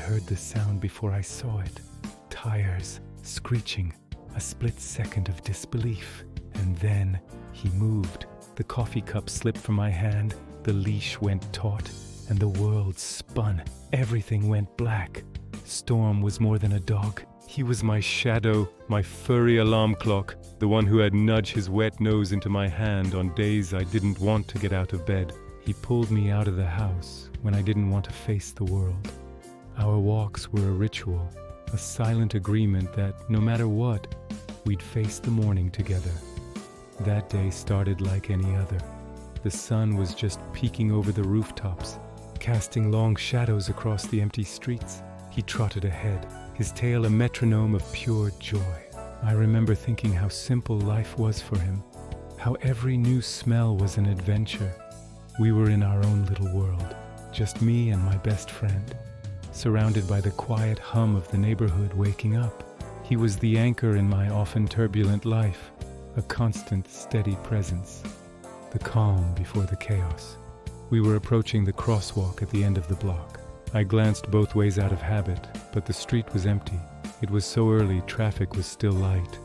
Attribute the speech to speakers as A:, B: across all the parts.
A: heard the sound before I saw it. Tires, screeching, a split second of disbelief. And then he moved. The coffee cup slipped from my hand, the leash went taut, and the world spun. Everything went black. Storm was more than a dog. He was my shadow, my furry alarm clock, the one who had nudged his wet nose into my hand on days I didn't want to get out of bed. He pulled me out of the house when I didn't want to face the world. Our walks were a ritual, a silent agreement that no matter what, we'd face the morning together. That day started like any other. The sun was just peeking over the rooftops, casting long shadows across the empty streets. He trotted ahead, his tail a metronome of pure joy. I remember thinking how simple life was for him, how every new smell was an adventure. We were in our own little world, just me and my best friend, surrounded by the quiet hum of the neighborhood waking up. He was the anchor in my often turbulent life, a constant, steady presence, the calm before the chaos. We were approaching the crosswalk at the end of the block. I glanced both ways out of habit, but the street was empty. It was so early, traffic was still light.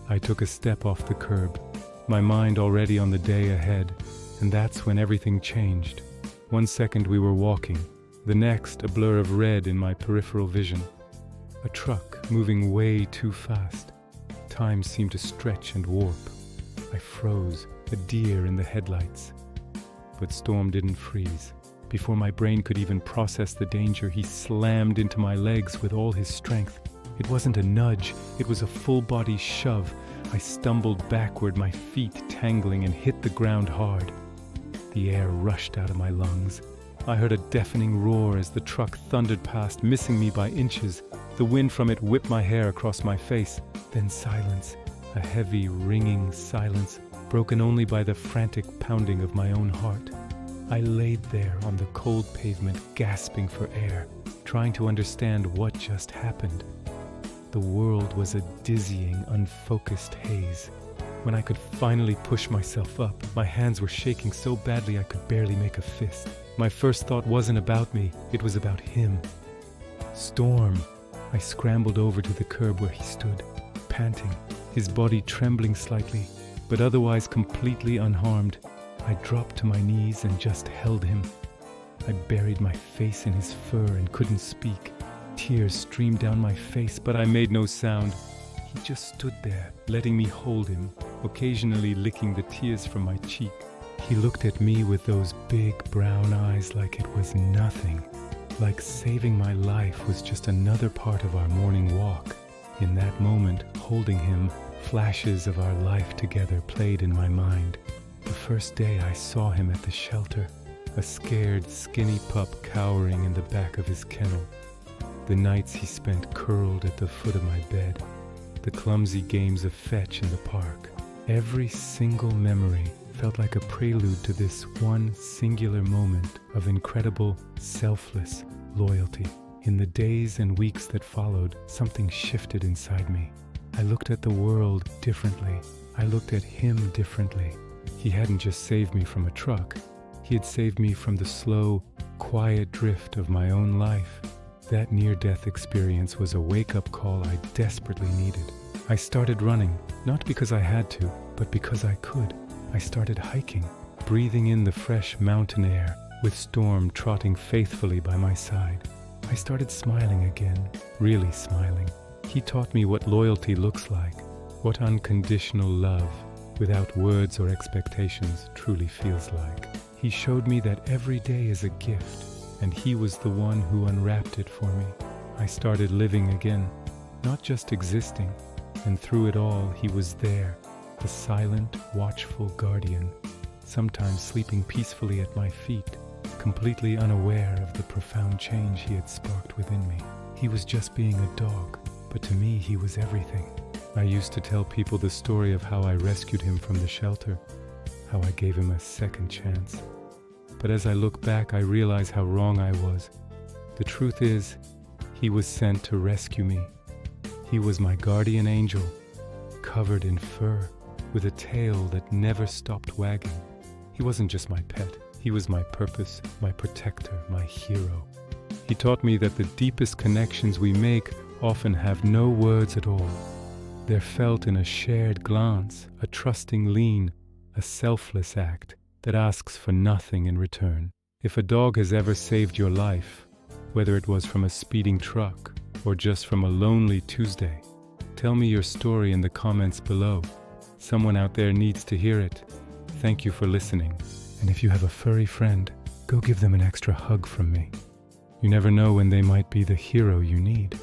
A: I took a step off the curb, my mind already on the day ahead, and that's when everything changed. 1 second we were walking, the next a blur of red in my peripheral vision. A truck moving way too fast. Time seemed to stretch and warp. I froze, a deer in the headlights. But Storm didn't freeze. Before my brain could even process the danger, he slammed into my legs with all his strength. It wasn't a nudge, it was a full-body shove. I stumbled backward, my feet tangling, and hit the ground hard. The air rushed out of my lungs. I heard a deafening roar as the truck thundered past, missing me by inches. The wind from it whipped my hair across my face. Then silence, a heavy, ringing silence, broken only by the frantic pounding of my own heart. I laid there on the cold pavement, gasping for air, trying to understand what just happened. The world was a dizzying, unfocused haze. When I could finally push myself up, my hands were shaking so badly I could barely make a fist. My first thought wasn't about me, it was about him. Storm! I scrambled over to the curb where he stood, panting, his body trembling slightly, but otherwise completely unharmed. I dropped to my knees and just held him. I buried my face in his fur and couldn't speak. Tears streamed down my face, but I made no sound. He just stood there, letting me hold him, occasionally licking the tears from my cheek. He looked at me with those big brown eyes like it was nothing, like saving my life was just another part of our morning walk. In that moment, holding him, flashes of our life together played in my mind. The first day I saw him at the shelter, a scared, skinny pup cowering in the back of his kennel. The nights he spent curled at the foot of my bed, the clumsy games of fetch in the park. Every single memory felt like a prelude to this one singular moment of incredible, selfless loyalty. In the days and weeks that followed, something shifted inside me. I looked at the world differently. I looked at him differently. He hadn't just saved me from a truck. He had saved me from the slow, quiet drift of my own life. That near-death experience was a wake-up call I desperately needed. I started running, not because I had to, but because I could. I started hiking, breathing in the fresh mountain air, with Storm trotting faithfully by my side. I started smiling again, really smiling. He taught me what loyalty looks like, what unconditional love, without words or expectations, truly feels like. He showed me that every day is a gift, and he was the one who unwrapped it for me. I started living again, not just existing, and through it all he was there, the silent, watchful guardian, sometimes sleeping peacefully at my feet, completely unaware of the profound change he had sparked within me. He was just being a dog, but to me he was everything. I used to tell people the story of how I rescued him from the shelter, how I gave him a second chance. But as I look back, I realize how wrong I was. The truth is, he was sent to rescue me. He was my guardian angel, covered in fur, with a tail that never stopped wagging. He wasn't just my pet. He was my purpose, my protector, my hero. He taught me that the deepest connections we make often have no words at all. They're felt in a shared glance, a trusting lean, a selfless act that asks for nothing in return. If a dog has ever saved your life, whether it was from a speeding truck or just from a lonely Tuesday, tell me your story in the comments below. Someone out there needs to hear it. Thank you for listening. And if you have a furry friend, go give them an extra hug from me. You never know when they might be the hero you need.